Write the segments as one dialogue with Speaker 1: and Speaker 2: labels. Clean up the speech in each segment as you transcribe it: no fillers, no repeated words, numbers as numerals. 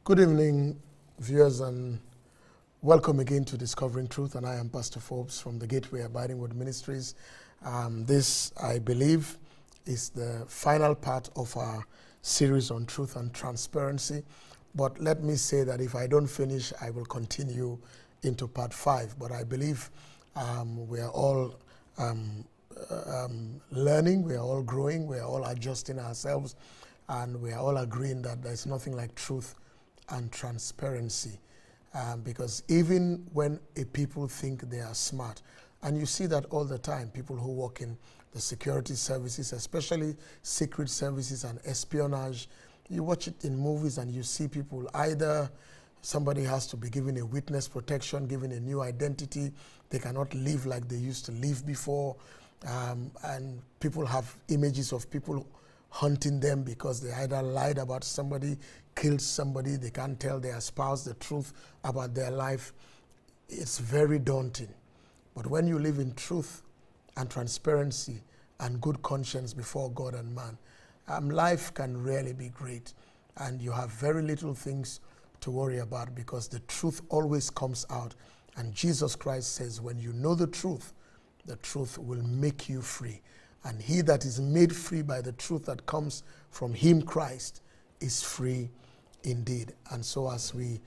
Speaker 1: Good evening, viewers, and welcome again to Discovering Truth. And I am Pastor Forbes from the Gateway Abiding Word Ministries. This, I believe, is the final part of our series on truth and transparency. But let me say that if I don't finish, I will continue into part 5. But I believe we are all learning, we are all growing, we are all adjusting ourselves, and we are all agreeing that there's nothing like truth and transparency, because even when a people think they are smart, and you see that all the time, people who work in the security services, especially secret services and espionage, you watch it in movies and you see people, either somebody has to be given a witness protection, given a new identity, they cannot live like they used to live before, and people have images of people hunting them because they either lied about somebody, killed somebody, they can't tell their spouse the truth about their life. It's very daunting. But when you live in truth and transparency and good conscience before God and man, life can really be great. And you have very little things to worry about because the truth always comes out. And Jesus Christ says, when you know the truth will make you free. And he that is made free by the truth that comes from him, Christ, is free indeed. And so as we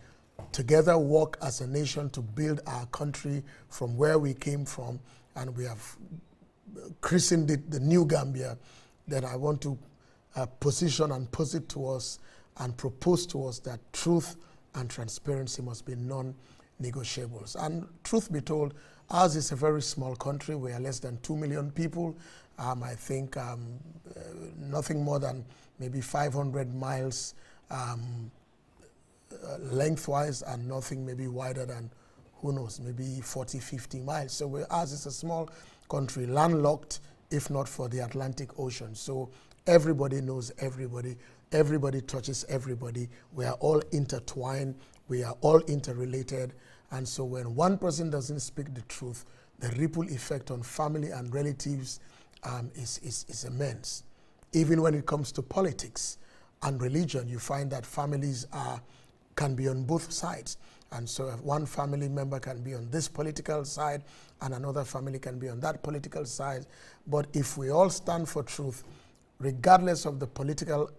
Speaker 1: together work as a nation to build our country from where we came from, and we have christened it the New Gambia, then I want to position and posit to us and propose to us that truth and transparency must be non-negotiables. And truth be told, ours is a very small country. We are less than 2 million people. I think nothing more than maybe 500 miles lengthwise, and nothing maybe wider than, who knows, maybe 40, 50 miles. So ours is a small country, landlocked, if not for the Atlantic Ocean. So everybody knows everybody. Everybody touches everybody. We are all intertwined. We are all interrelated. And so when one person doesn't speak the truth, the ripple effect on family and relatives is immense. Even when it comes to politics and religion, you find that families can be on both sides. And so if one family member can be on this political side and another family can be on that political side. But if we all stand for truth, regardless of the political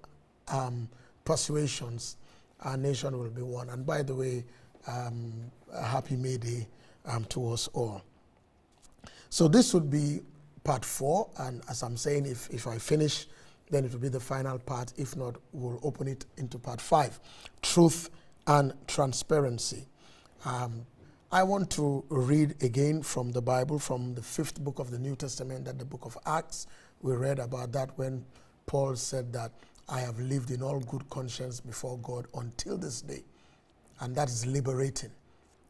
Speaker 1: persuasions, our nation will be one. And by the way, a happy May Day to us all. So this would be part 4, and as I'm saying, if I finish, then it will be the final part. If not, we'll open it into part 5, truth and transparency. I want to read again from the Bible, from the 5th book of the New Testament, that the book of Acts. We read about that when Paul said that I have lived in all good conscience before God until this day. And that is liberating.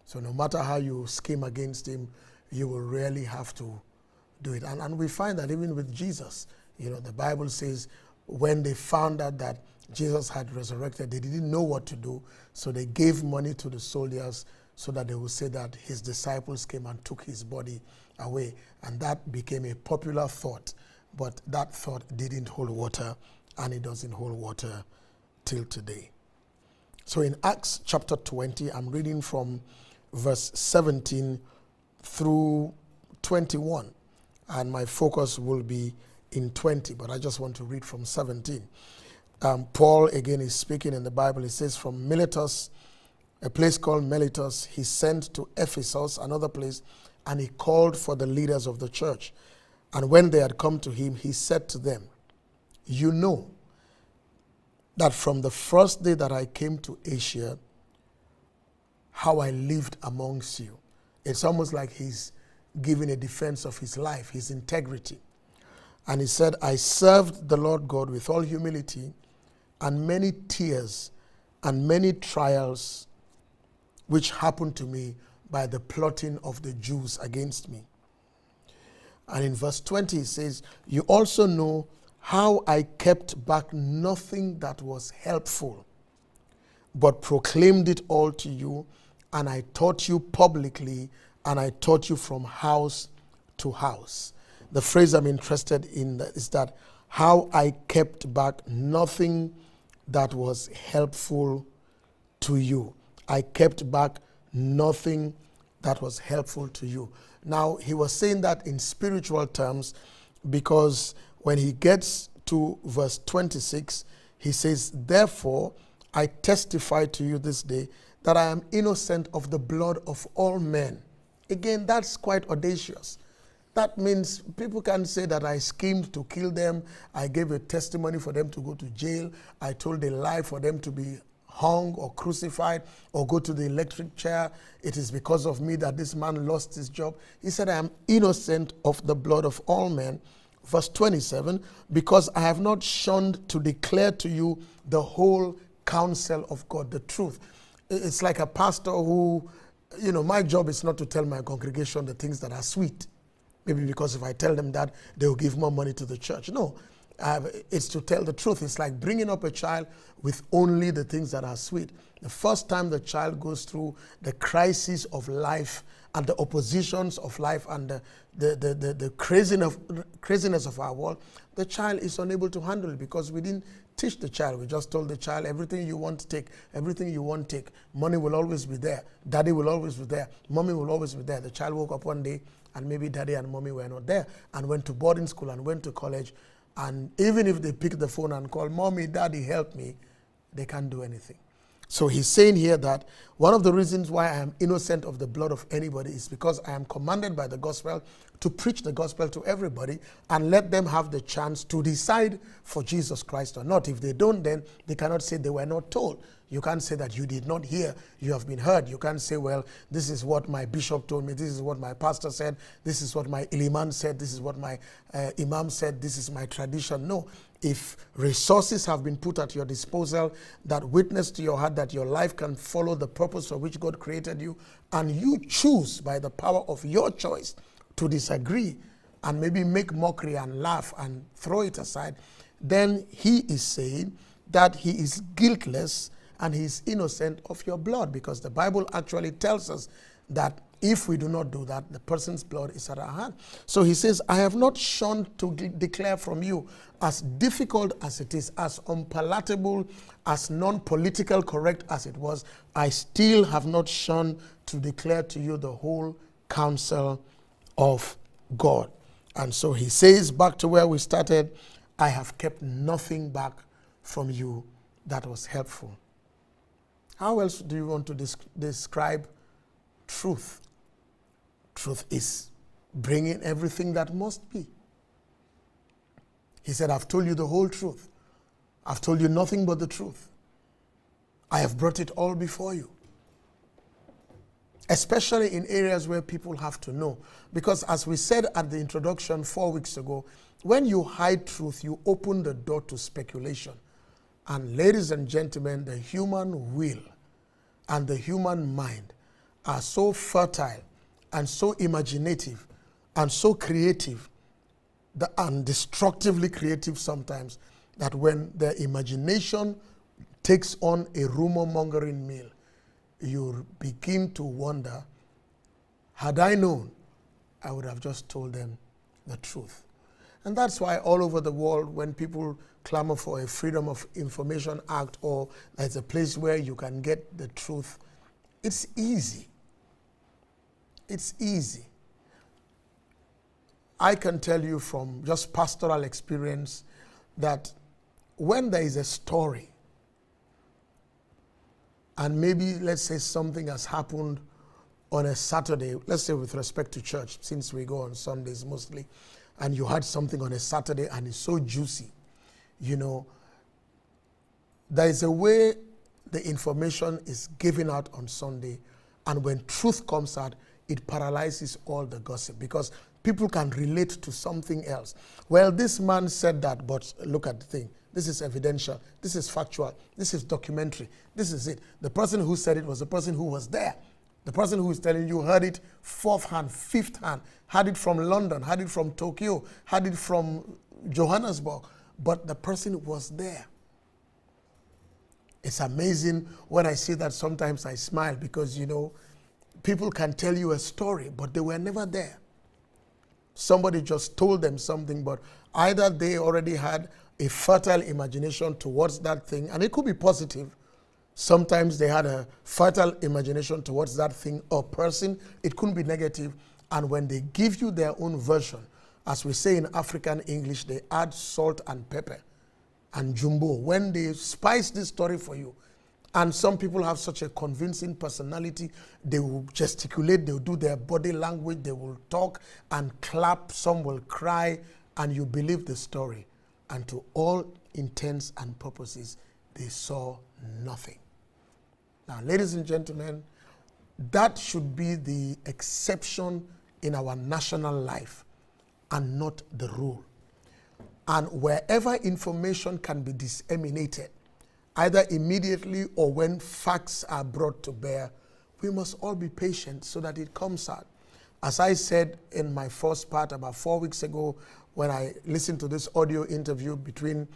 Speaker 1: So no matter how you scheme against him, you will really have to do it. And we find that even with Jesus, the Bible says when they found out that Jesus had resurrected, they didn't know what to do. So they gave money to the soldiers so that they would say that his disciples came and took his body away. And that became a popular thought. But that thought didn't hold water, and it doesn't hold water till today. So in Acts chapter 20, I'm reading from verse 17 through 21. And my focus will be in 20, but I just want to read from 17. Paul, again, is speaking in the Bible. He says, from Miletus, a place called Miletus, he sent to Ephesus, another place, and he called for the leaders of the church. And when they had come to him, he said to them, you know that from the first day that I came to Asia, how I lived amongst you. It's almost like he's giving a defense of his life, his integrity. And he said, I served the Lord God with all humility and many tears and many trials which happened to me by the plotting of the Jews against me. And in verse 20 it says, you also know how I kept back nothing that was helpful, but proclaimed it all to you, and I taught you publicly, and I taught you from house to house. The phrase I'm interested in is that how I kept back nothing that was helpful to you. I kept back nothing that was helpful to you. Now, he was saying that in spiritual terms because when he gets to verse 26, he says, therefore, I testify to you this day that I am innocent of the blood of all men. Again, that's quite audacious. That means people can say that I schemed to kill them, I gave a testimony for them to go to jail, I told a lie for them to be hung or crucified or go to the electric chair. It is because of me that this man lost his job. He said, I am innocent of the blood of all men. Verse 27, because I have not shunned to declare to you the whole counsel of God, the truth. It's like a pastor who, my job is not to tell my congregation the things that are sweet. Maybe because if I tell them that, they will give more money to the church. No, it's to tell the truth. It's like bringing up a child with only the things that are sweet. The first time the child goes through the crisis of life and the oppositions of life and the craziness of our world, the child is unable to handle it because we didn't teach the child. We just told the child, everything you want to take, everything you want take. Money will always be there. Daddy will always be there. Mommy will always be there. The child woke up one day and maybe daddy and mommy were not there and went to boarding school and went to college. And even if they pick the phone and call, mommy, daddy, help me, they can't do anything. So he's saying here that one of the reasons why I am innocent of the blood of anybody is because I am commanded by the gospel to preach the gospel to everybody and let them have the chance to decide for Jesus Christ or not. If they don't, then they cannot say they were not told. You can't say that you did not hear, you have been heard. You can't say, well, this is what my bishop told me, this is what my pastor said, this is what my imam said, this is what my imam said, this is my tradition. No. If resources have been put at your disposal that witness to your heart that your life can follow the purpose for which God created you, and you choose by the power of your choice to disagree and maybe make mockery and laugh and throw it aside, then he is saying that he is guiltless and he is innocent of your blood, because the Bible actually tells us that if we do not do that, the person's blood is at our hand. So he says, I have not shunned to declare from you, as difficult as it is, as unpalatable, as non-political correct as it was, I still have not shunned to declare to you the whole counsel of God. And so he says, back to where we started, I have kept nothing back from you that was helpful. How else do you want to describe truth? Truth is bringing everything that must be. He said, I've told you the whole truth. I've told you nothing but the truth. I have brought it all before you. Especially in areas where people have to know. Because as we said at the introduction 4 weeks ago, when you hide truth, you open the door to speculation. And ladies and gentlemen, the human will and the human mind are so fertile and so imaginative and so creative and destructively creative sometimes, that when the imagination takes on a rumor-mongering meal, you begin to wonder, had I known, I would have just told them the truth. And that's why all over the world, when people clamor for a Freedom of Information Act, or there's a place where you can get the truth, it's easy. It's easy. I can tell you from just pastoral experience that when there is a story, and maybe let's say something has happened on a Saturday, let's say with respect to church, since we go on Sundays mostly, and you had something on a Saturday and it's so juicy, there is a way the information is given out on Sunday, and when truth comes out, it paralyzes all the gossip, because people can relate to something else. Well, this man said that, but look at the thing. This is evidential. This is factual. This is documentary. This is it. The person who said it was the person who was there. The person who is telling you heard it fourth hand, fifth hand, had it from London, had it from Tokyo, had it from Johannesburg, but the person was there. It's amazing when I see that. Sometimes I smile because, people can tell you a story, but they were never there. Somebody just told them something, but either they already had a fertile imagination towards that thing, and it could be positive. Sometimes they had a fertile imagination towards that thing or person. It couldn't be negative. And when they give you their own version, as we say in African English, they add salt and pepper and jumbo. When they spice this story for you, and some people have such a convincing personality, they will gesticulate, they will do their body language, they will talk and clap, some will cry, and you believe the story. And to all intents and purposes, they saw nothing. Now, ladies and gentlemen, that should be the exception in our national life and not the rule. And wherever information can be disseminated, either immediately or when facts are brought to bear, we must all be patient so that it comes out. As I said in my first part about 4 weeks ago, when I listened to this audio interview between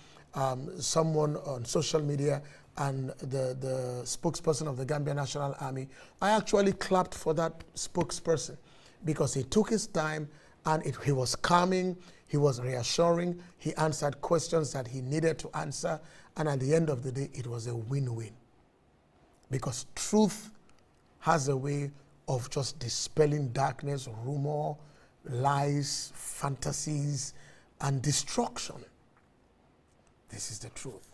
Speaker 1: someone on social media and the spokesperson of the Gambia National Army, I actually clapped for that spokesperson because he took his time and he was calming, he was reassuring, he answered questions that he needed to answer, and at the end of the day, it was a win-win. Because truth has a way of just dispelling darkness, rumor, lies, fantasies, and destruction. This is the truth.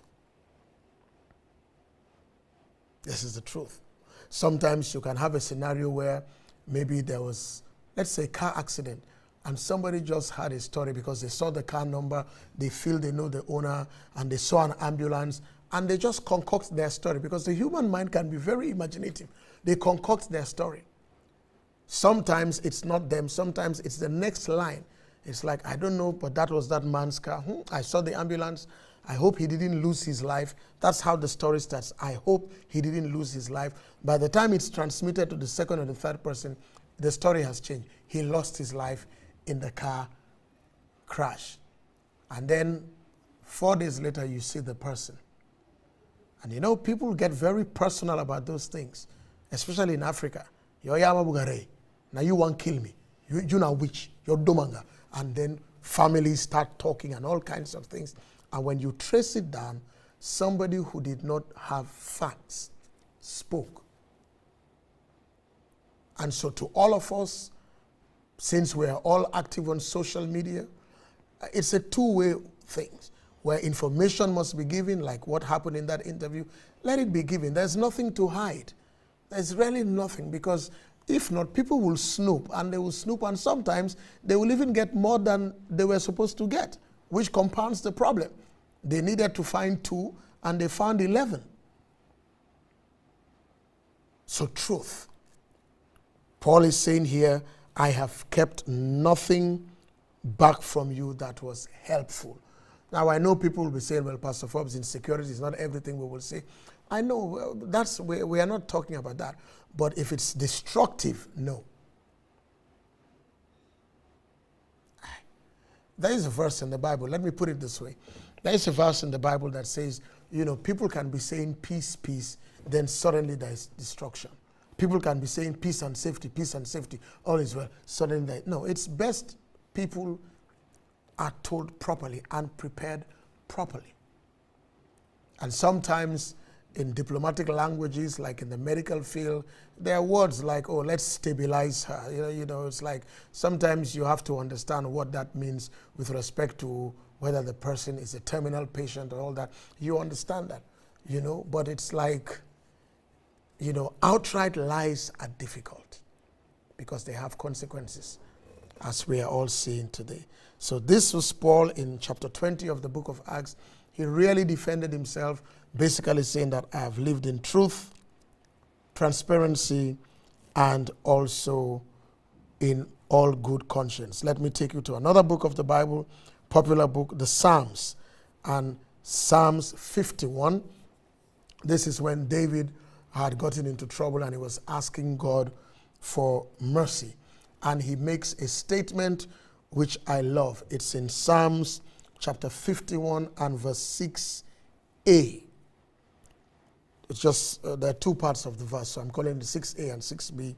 Speaker 1: This is the truth. Sometimes you can have a scenario where maybe there was, let's say, a car accident, and somebody just had a story because they saw the car number, they feel they know the owner, and they saw an ambulance, and they just concoct their story because the human mind can be very imaginative. They concoct their story. Sometimes it's not them, sometimes it's the next line. It's like, I don't know, but that was that man's car. I saw the ambulance. I hope he didn't lose his life. That's how the story starts. I hope he didn't lose his life. By the time it's transmitted to the second or the third person, the story has changed. He lost his life in the car crash. And then 4 days later, you see the person. And you know, people get very personal about those things, especially in Africa. Yo yama bugare. Now you want to kill me. You know which? You're domanga. And then families start talking and all kinds of things. And when you trace it down, somebody who did not have facts spoke. And so to all of us, since we are all active on social media, it's a two-way thing where information must be given, like what happened in that interview. Let it be given. There's nothing to hide. There's really nothing, because if not, people will snoop, and they will snoop, and sometimes they will even get more than they were supposed to get, which compounds the problem. They needed to find 2, and they found 11. So truth. Paul is saying here, I have kept nothing back from you that was helpful. Now, I know people will be saying, well, Pastor Forbes, insecurity is not everything we will say. I know, we are not talking about that. But if it's destructive, no. There is a verse in the Bible, let me put it this way. There is a verse in the Bible that says, you know, people can be saying peace, peace, then suddenly there is destruction. People can be saying peace and safety, all is well, suddenly there. No, it's best people are told properly and prepared properly. And sometimes in diplomatic languages, like in the medical field, there are words like, oh, let's stabilize her. You know, it's like sometimes you have to understand what that means with respect to whether the person is a terminal patient or all that. You understand that, you know, but it's like, you know, outright lies are difficult because they have consequences, as we are all seeing today. So this was Paul in chapter 20 of the book of Acts. He really defended himself, basically saying that I have lived in truth, transparency, and also in all good conscience. Let me take you to another book of the Bible, popular book, the Psalms, and Psalms 51. This is when David had gotten into trouble and he was asking God for mercy. And he makes a statement which I love. It's in Psalms chapter 51 and verse 6a. It's just, there are 2 parts of the verse, so I'm calling it 6a and 6b.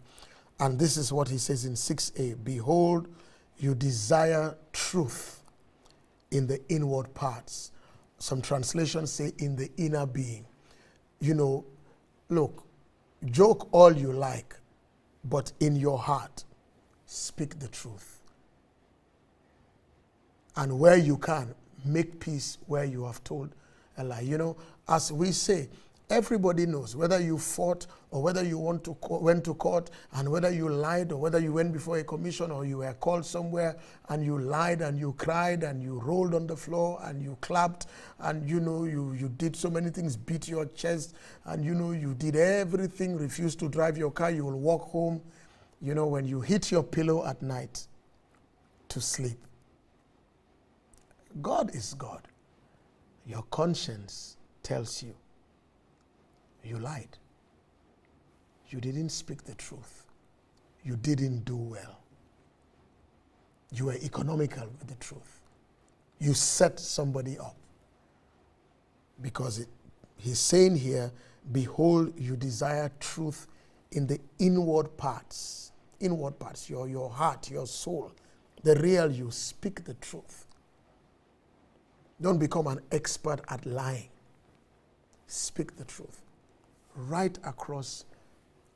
Speaker 1: And this is what he says in 6a. Behold, you desire truth in the inward parts. Some translations say in the inner being. You know, Look, joke all you like, but in your heart, speak the truth. And where you can, make peace where you have told a lie. You know, as we say, everybody knows whether you fought or whether you went to court and whether you lied or whether you went before a commission or you were called somewhere and you lied and you cried and you rolled on the floor and you clapped and you did so many things, beat your chest and you did everything, refused to drive your car, you will walk home, when you hit your pillow at night to sleep. God is God. Your conscience tells you you lied. You didn't speak the truth. You didn't do well. You were economical with the truth. You set somebody up. Because he's saying here, behold, you desire truth in the inward parts. Inward parts, your heart, your soul. The real you, speak the truth. Don't become an expert at lying. Speak the truth. Right across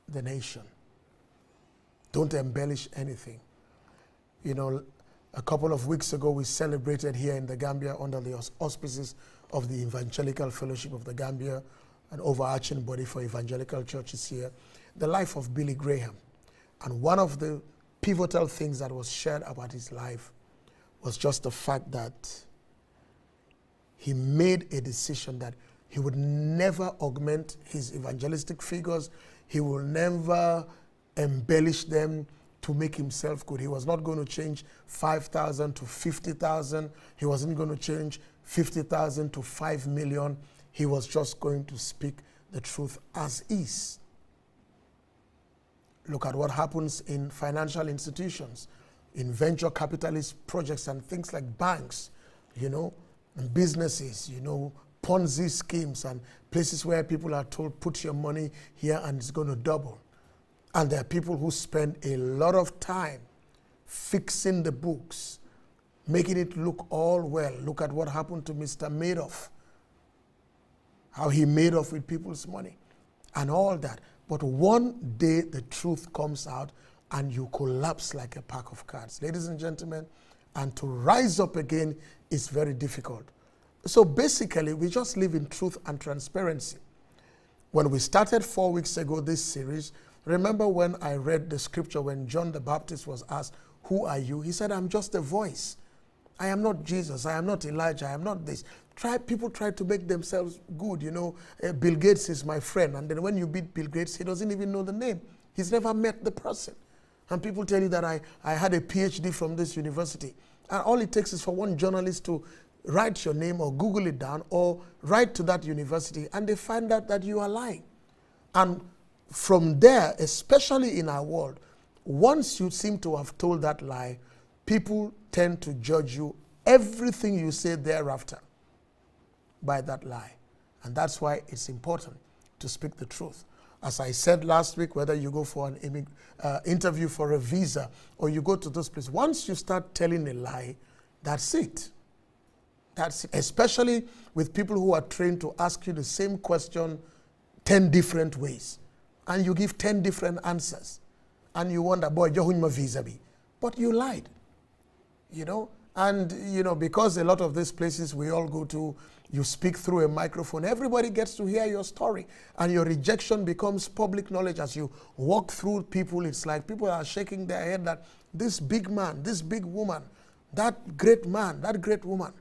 Speaker 1: the nation. Don't embellish anything. A couple of weeks ago, we celebrated here in the Gambia under the auspices of the Evangelical Fellowship of the Gambia, an overarching body for evangelical churches here, the life of Billy Graham. And one of the pivotal things that was shared about his life was just the fact that he made a decision that he would never augment his evangelistic figures. He will never embellish them to make himself good. He was not going to change 5,000 to 50,000. He wasn't going to change 50,000 to 5 million. He was just going to speak the truth as is. Look at what happens in financial institutions, in venture capitalist projects and things like banks, and businesses, Ponzi schemes and places where people are told, put your money here and it's going to double. And there are people who spend a lot of time fixing the books, making it look all well. Look at what happened to Mr. Madoff, how he made off with people's money and all that. But one day the truth comes out and you collapse like a pack of cards. Ladies and gentlemen, and to rise up again is very difficult. So basically, we just live in truth and transparency. When we started 4 weeks ago this series, remember when I read the scripture when John the Baptist was asked, who are you? He said, I'm just a voice. I am not Jesus. I am not Elijah. I am not this. People try to make themselves good. Bill Gates is my friend. And then when you meet Bill Gates, he doesn't even know the name. He's never met the person. And people tell you that I had a PhD from this university. And all it takes is for one journalist to write your name or Google it down or write to that university and they find out that you are lying. And from there, especially in our world, once you seem to have told that lie, people tend to judge you, everything you say thereafter, by that lie. And that's why it's important to speak the truth. As I said last week, whether you go for an interview for a visa or you go to those places, once you start telling a lie, that's it. That's it. Especially with people who are trained to ask you the same question 10 different ways. And you give 10 different answers. And you wonder, boy, my visa be. But you lied. And, because a lot of these places we all go to, you speak through a microphone, everybody gets to hear your story. And your rejection becomes public knowledge as you walk through people. It's like people are shaking their head that this big man, this big woman, that great man, that great woman,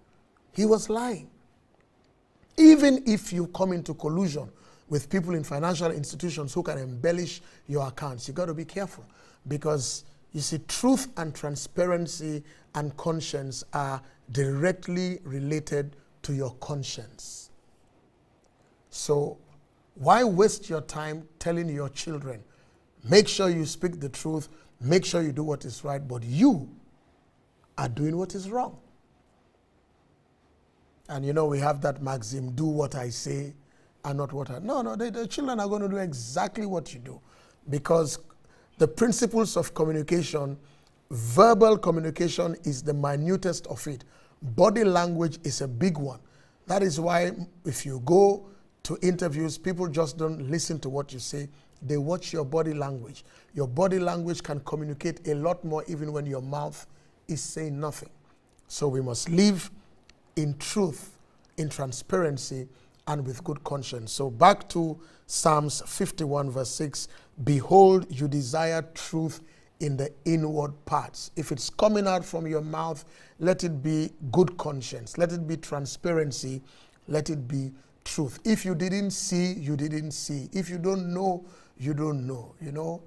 Speaker 1: he was lying. Even if you come into collusion with people in financial institutions who can embellish your accounts, you got to be careful because you see, truth and transparency and conscience are directly related to your conscience. So why waste your time telling your children, make sure you speak the truth, make sure you do what is right, but you are doing what is wrong. And we have that maxim, do what I say and not what I... No, the children are going to do exactly what you do because the principles of communication, verbal communication is the minutest of it. Body language is a big one. That is why if you go to interviews, people just don't listen to what you say. They watch your body language. Your body language can communicate a lot more even when your mouth is saying nothing. So we must live in truth, in transparency, and with good conscience. So back to Psalms 51 verse 6, behold, you desire truth in the inward parts. If it's coming out from your mouth, let it be good conscience. Let it be transparency. Let it be truth. If you didn't see, you didn't see. If you don't know, you don't know. You know,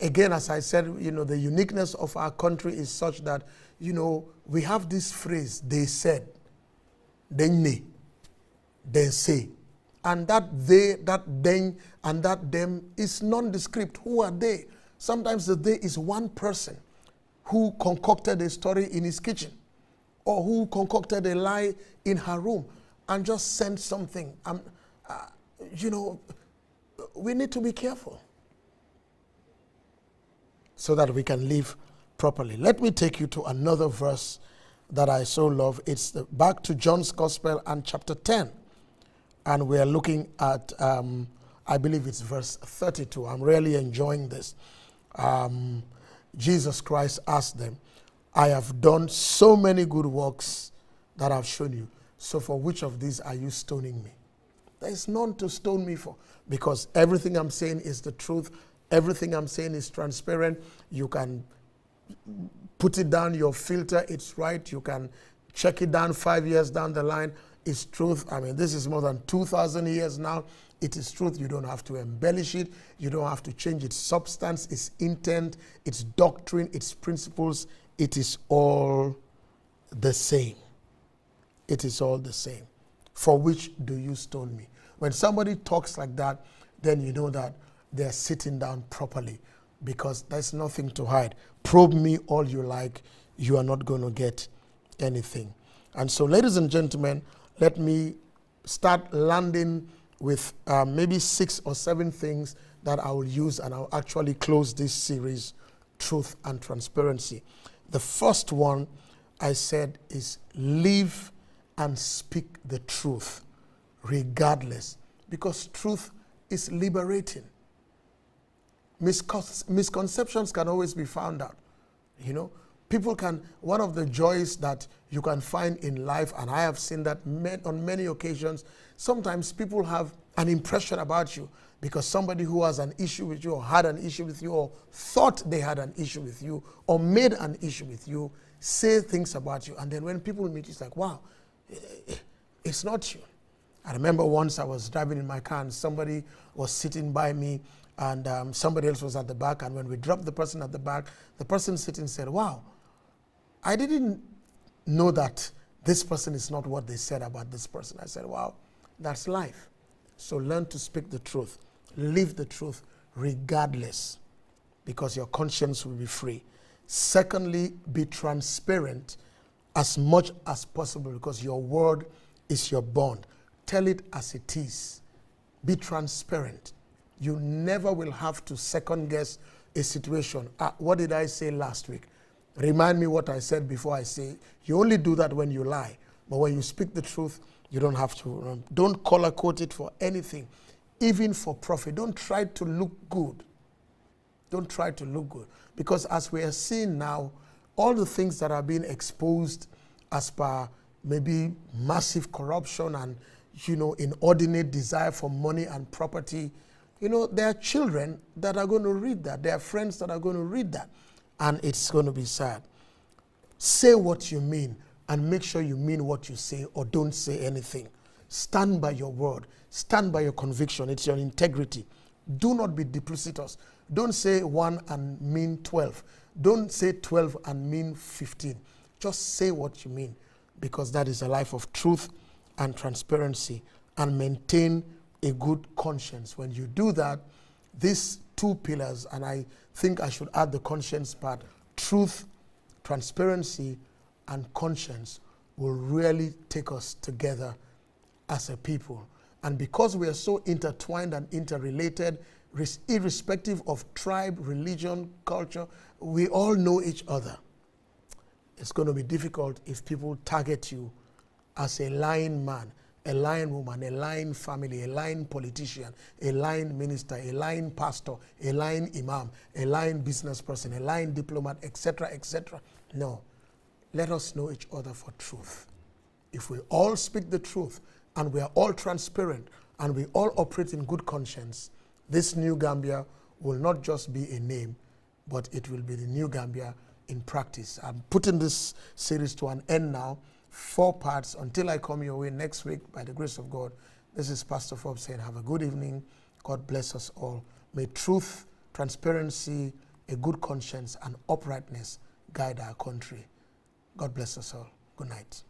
Speaker 1: again, as I said, you know, the uniqueness of our country is such that, you know, we have this phrase, they said, then they say. And that they, that then, and that them is nondescript. Who are they? Sometimes the they is one person who concocted a story in his kitchen, or who concocted a lie in her room and just sent something. You know, we need to be careful so that we can live properly. Let me take you to another verse that I so love. It's back to John's Gospel and chapter 10. And we're looking at, I believe it's verse 32. I'm really enjoying this. Jesus Christ asked them, I have done so many good works that I've shown you. So for which of these are you stoning me? There is none to stone me for, because everything I'm saying is the truth. Everything I'm saying is transparent. You can put it down your filter, it's right. You can check it down 5 years down the line, it's truth. I mean, this is more than 2,000 years now. It is truth. You don't have to embellish it. You don't have to change its substance, its intent, its doctrine, its principles. It is all the same. It is all the same. For which do you stone me? When somebody talks like that, then you know that they're sitting down properly, because there's nothing to hide. Probe me all you like. You are not going to get anything. And so, ladies and gentlemen, let me start landing with maybe 6 or 7 things that I will use, and I'll actually close this series, Truth and Transparency. The first one I said is live and speak the truth regardless, because truth is liberating. Misconceptions can always be found out. You know, people can, one of the joys that you can find in life, and I have seen that on many occasions, sometimes people have an impression about you because somebody who has an issue with you, or had an issue with you, or thought they had an issue with you, or made an issue with you, say things about you. And then when people meet you, it's like, wow, it's not you. I remember once I was driving in my car and somebody was sitting by me, and somebody else was at the back. And when we dropped the person at the back, the person sitting said, wow, I didn't know that this person is not what they said about this person. I said, wow, that's life. So learn to speak the truth. Live the truth regardless, because your conscience will be free. Secondly, be transparent as much as possible, because your word is your bond. Tell it as it is. Be transparent. You never will have to second guess a situation. What did I say last week? Remind me what I said before I say. You only do that when you lie. But when you speak the truth, you don't have to. Don't color code it for anything, even for profit. Don't try to look good. Don't try to look good. Because as we are seeing now, all the things that are being exposed as per maybe massive corruption and, you know, inordinate desire for money and property, you know, there are children that are going to read that. There are friends that are going to read that. And it's going to be sad. Say what you mean, and make sure you mean what you say, or don't say anything. Stand by your word. Stand by your conviction. It's your integrity. Do not be duplicitous. Don't say 1 and mean 12. Don't say 12 and mean 15. Just say what you mean, because that is a life of truth and transparency, and maintain a good conscience. When you do that, these 2 pillars, and I think I should add the conscience part, truth, transparency, and conscience, will really take us together as a people. And because we are so intertwined and interrelated, irrespective of tribe, religion, culture, we all know each other. It's going to be difficult if people target you as a lying man, a line woman, a line family, a line politician, a line minister, a line pastor, a line imam, a line business person, a line diplomat, etc., etc. No. Let us know each other for truth. If we all speak the truth and we are all transparent and we all operate in good conscience, this new Gambia will not just be a name, but it will be the new Gambia in practice. I'm putting this series to an end now. 4 parts until I come your way next week by the grace of God. This is Pastor Forbes saying have a good evening. God bless us all. May truth, transparency, a good conscience, and uprightness guide our country. God bless us all. Good night.